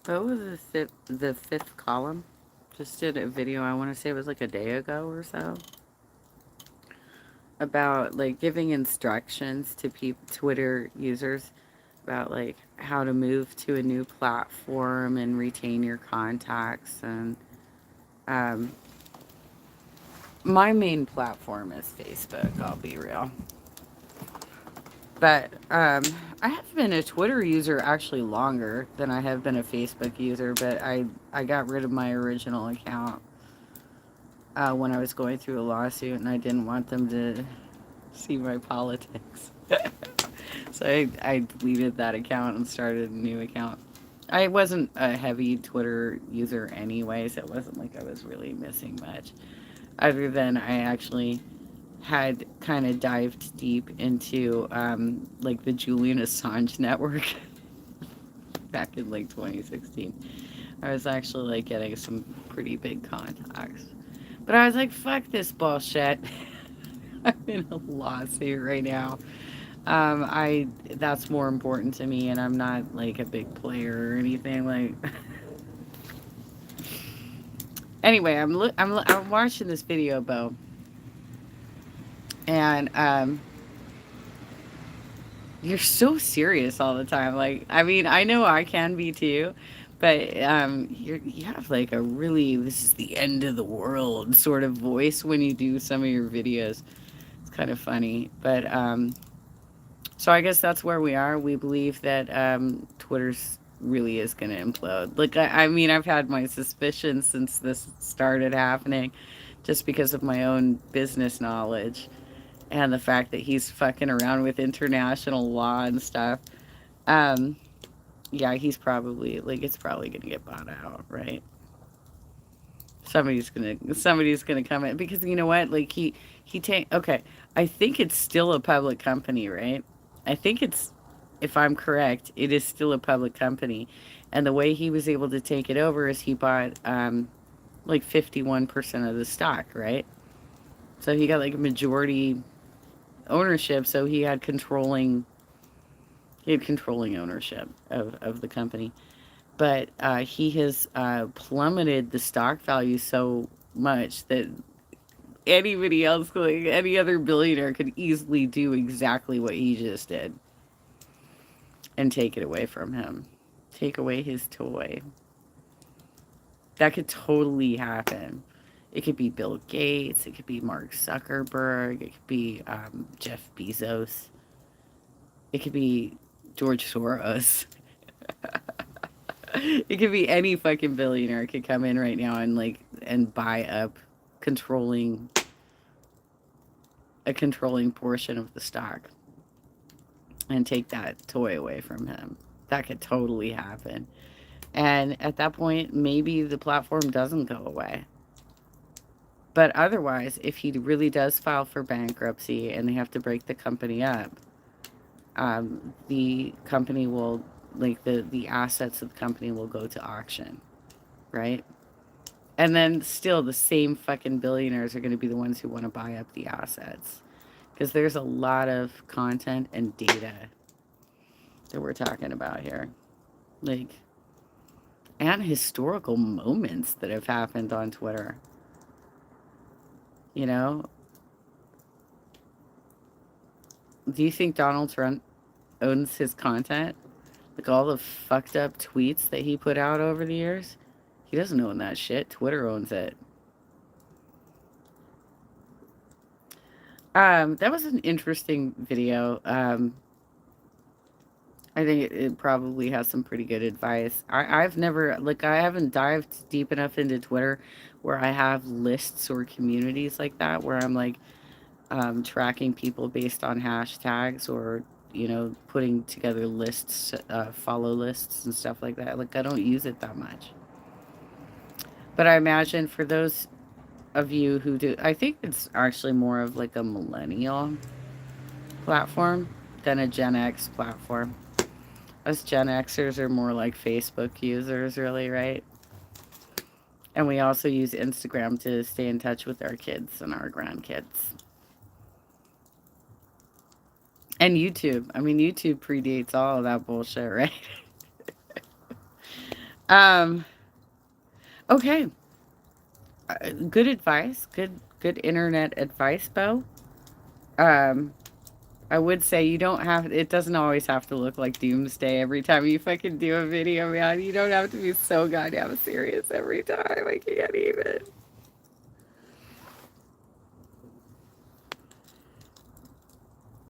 What was the fifth column? Just did a video, I want to say it was like a day ago or so, about like giving instructions to people, Twitter users, about like how to move to a new platform and retain your contacts. And um, my main platform is Facebook, I'll be real. But I have been a Twitter user actually longer than I have been a Facebook user, but I got rid of my original account when I was going through a lawsuit and I didn't want them to see my politics. So I deleted that account and started a new account. I wasn't a heavy Twitter user anyways. It wasn't like I was really missing much. Other than I actually had kind of dived deep into like the Julian Assange network back in like 2016. I was actually like getting some pretty big contacts. But I was like, fuck this bullshit. I'm in a lawsuit right now. I That's more important to me, and I'm not like a big player or anything. Like, anyway, I'm watching this video, Bo, and you're so serious all the time. Like, I mean, I know I can be too, but you have like a really this is the end of the world sort of voice when you do some of your videos. It's kind of funny, but so I guess that's where we are. We believe that Twitter's really is going to implode. Like, I mean, I've had my suspicions since this started happening, just because of my own business knowledge and the fact that he's fucking around with international law and stuff. Um, yeah, he's probably like it's probably gonna get bought out, right? Somebody's gonna come in because you know what? Like he take okay. I think it's still a public company, right? I think it's if I'm correct, it is still a public company, and the way he was able to take it over is he bought like 51% of the stock, right? So he got like a majority ownership. So he had controlling ownership of the company. But he has plummeted the stock value so much that anybody else, like any other billionaire, could easily do exactly what he just did and take it away from him. Take away his toy. That could totally happen. It could be Bill Gates. It could be Mark Zuckerberg. It could be Jeff Bezos. It could be George Soros. It could be any fucking billionaire could come in right now and like and buy up controlling a controlling portion of the stock and take that toy away from him. That could totally happen. And at that point, maybe the platform doesn't go away. But otherwise, if he really does file for bankruptcy and they have to break the company up, the company will, like the assets of the company will go to auction, right? And then still, the same fucking billionaires are going to be the ones who want to buy up the assets because there's a lot of content and data that we're talking about here. Like, and historical moments that have happened on Twitter. You know, do you think Donald Trump owns his content? Like all the fucked up tweets that he put out over the years? He doesn't own that shit. Twitter owns it. That was an interesting video. I think it probably has some pretty good advice. I've never, like, I haven't dived deep enough into Twitter where I have lists or communities like that where I'm like tracking people based on hashtags or, putting together lists, follow lists and stuff like that. Like, I don't use it that much. But I imagine for those of you who do, I think it's actually more of like a millennial platform than a Gen X platform. Us Gen Xers are more like Facebook users, really, right? And we also use Instagram to stay in touch with our kids and our grandkids. And YouTube. I mean, YouTube predates all of that bullshit, right? Um. Okay. Good advice. Good internet advice, Bo. Um. I would say you don't have. It doesn't always have to look like doomsday every time you fucking do a video, man. You don't have to be so goddamn serious every time. I can't even.